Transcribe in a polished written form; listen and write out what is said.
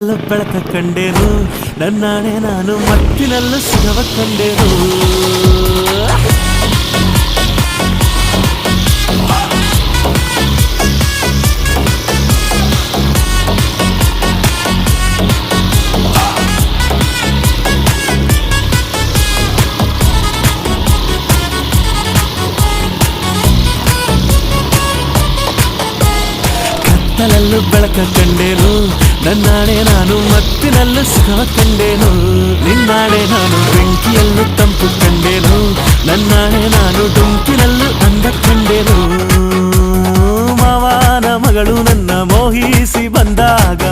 ಬೆಳಕ ಕಂಡೇನು ನನ್ನಾಣೆ ನಾನು ಮತ್ತಿನಲ್ಲೂ ಸುಖವ ಕಂಡೇನು ಕತ್ತಲಲ್ಲೂ ಬೆಳಕ ಕಂಡೇನು ನನ್ನಾಣೆ ನಾನು ಮತ್ತಿನಲ್ಲೂ ಸುಖವ ಕಂಡೇನು ನಿನ್ನಾಣೆ ನಾನು ಬೆಂಕಿಯಲ್ಲೂ ತಂಪು ಕಂಡೇನು ನನ್ನಾಣೆ ನಾನು ಡುಂಕಿನಲ್ಲೂ ಅಂದ ಕಂಡೇನು ಮಾವನ ಮಗಳು ನನ್ನ ಮೋಹಿಸಿ ಬಂದಾಗ